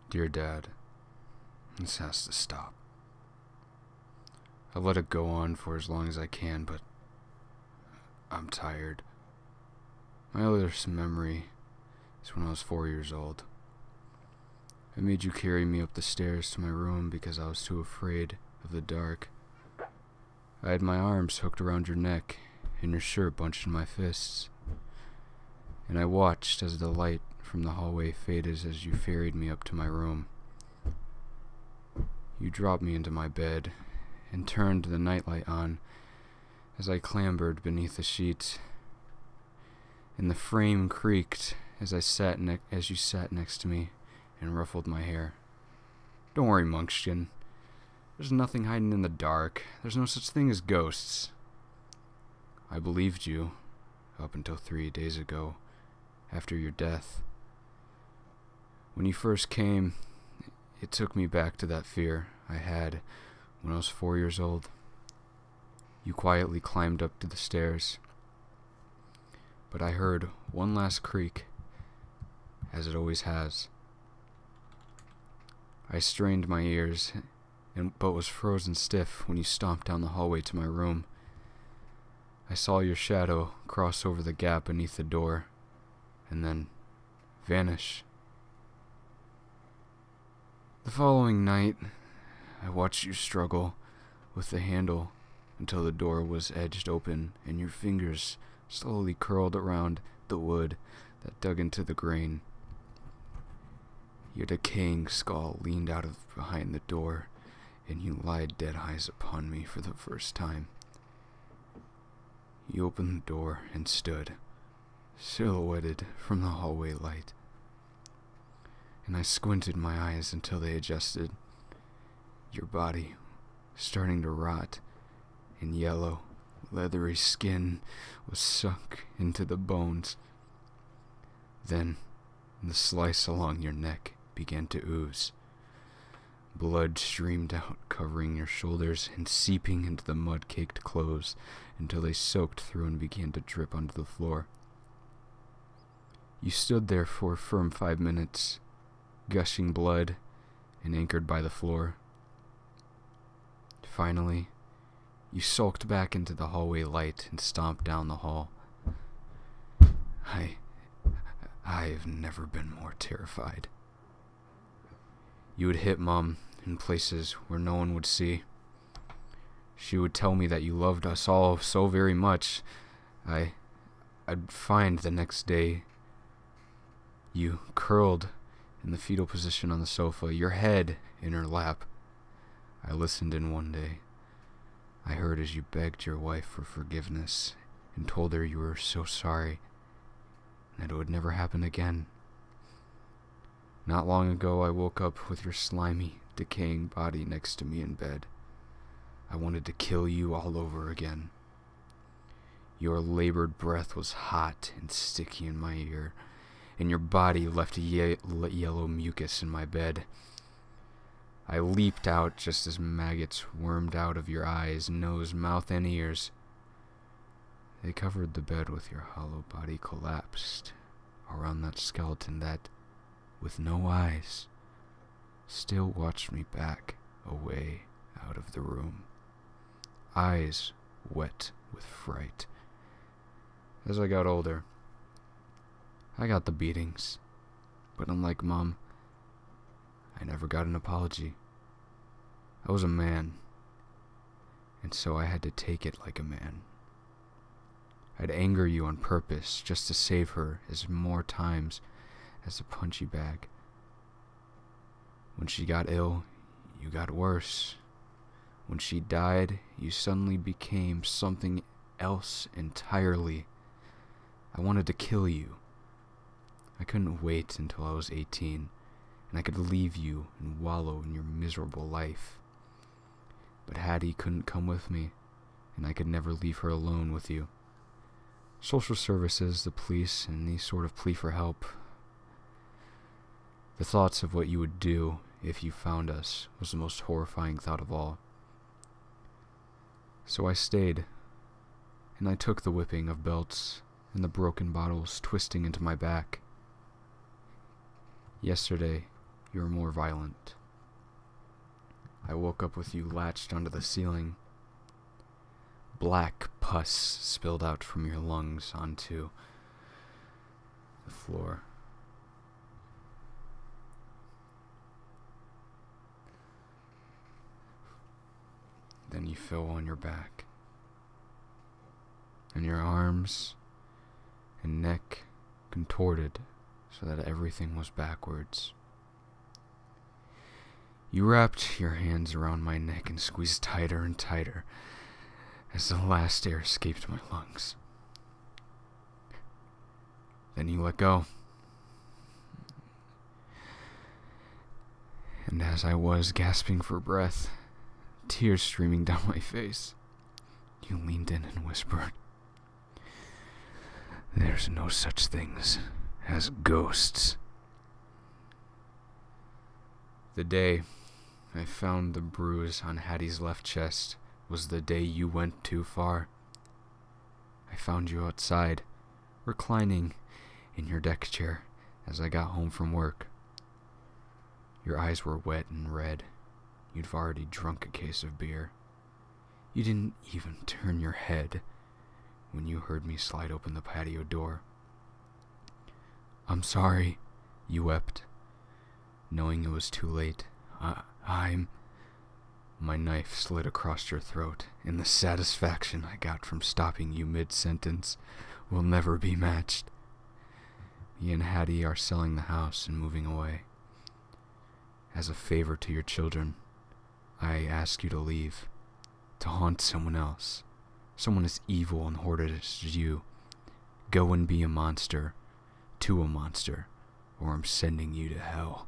Dear Dad, this has to stop. I'll let it go on for as long as I can, but I'm tired. My earliest memory is when I was 4 years old. I made you carry me up the stairs to my room because I was too afraid of the dark. I had my arms hooked around your neck and your shirt bunched in my fists. And I watched as the light from the hallway faded as you ferried me up to my room. You dropped me into my bed and turned the nightlight on as I clambered beneath the sheets. And the frame creaked as you sat next to me and ruffled my hair. Don't worry, Monkskin. There's nothing hiding in the dark. There's no such thing as ghosts. I believed you up until 3 days ago, after your death. When you first came, it took me back to that fear I had when I was 4 years old. You quietly climbed up to the stairs, but I heard one last creak, as it always has. I strained my ears, but was frozen stiff when you stomped down the hallway to my room. I saw your shadow cross over the gap beneath the door, and then vanish. The following night, I watched you struggle with the handle until the door was edged open and your fingers slowly curled around the wood that dug into the grain. Your decaying skull leaned out of behind the door, and you lied dead eyes upon me for the first time. You opened the door and stood, silhouetted from the hallway light. And I squinted my eyes until they adjusted. Your body starting to rot, and yellow, leathery skin was sunk into the bones. Then, the slice along your neck began to ooze. Blood streamed out, covering your shoulders and seeping into the mud-caked clothes until they soaked through and began to drip onto the floor. You stood there for a firm 5 minutes, gushing blood and anchored by the floor. Finally, you sulked back into the hallway light and stomped down the hall. I've never been more terrified. You would hit Mom in places where no one would see. She would tell me that you loved us all so very much. I'd find the next day you curled in the fetal position on the sofa, your head in her lap. I listened in one day. I heard as you begged your wife for forgiveness and told her you were so sorry and that it would never happen again. Not long ago, I woke up with your slimy, decaying body next to me in bed. I wanted to kill you all over again. Your labored breath was hot and sticky in my ear, and your body left yellow mucus in my bed. I leaped out just as maggots wormed out of your eyes, nose, mouth, and ears. They covered the bed with your hollow body collapsed around that skeleton that, with no eyes, still watched me back away out of the room, eyes wet with fright. As I got older, I got the beatings, but unlike Mom, I never got an apology. I was a man, and so I had to take it like a man. I'd anger you on purpose just to save her as more times as a punchy bag. When she got ill, you got worse. When she died, you suddenly became something else entirely. I wanted to kill you. I couldn't wait until I was 18, and I could leave you and wallow in your miserable life. But Hattie couldn't come with me, and I could never leave her alone with you. Social services, the police, and any sort of plea for help. The thoughts of what you would do if you found us was the most horrifying thought of all. So I stayed, and I took the whipping of belts and the broken bottles twisting into my back. Yesterday, you were more violent. I woke up with you latched onto the ceiling. Black pus spilled out from your lungs onto the floor. Then you fell on your back, and your arms and neck contorted so that everything was backwards. You wrapped your hands around my neck and squeezed tighter and tighter as the last air escaped my lungs. Then you let go. And as I was gasping for breath, tears streaming down my face, you leaned in and whispered, "There's no such things as ghosts." The day I found the bruise on Hattie's left chest was the day you went too far. I found you outside, reclining in your deck chair as I got home from work. Your eyes were wet and red. You'd already drunk a case of beer. You didn't even turn your head when you heard me slide open the patio door. "I'm sorry," you wept, knowing it was too late. My knife slid across your throat, and the satisfaction I got from stopping you mid-sentence will never be matched. Me and Hattie are selling the house and moving away. As a favor to your children, I ask you to leave, to haunt someone else, someone as evil and horrid as you. Go and be a monster, to a monster, or I'm sending you to hell.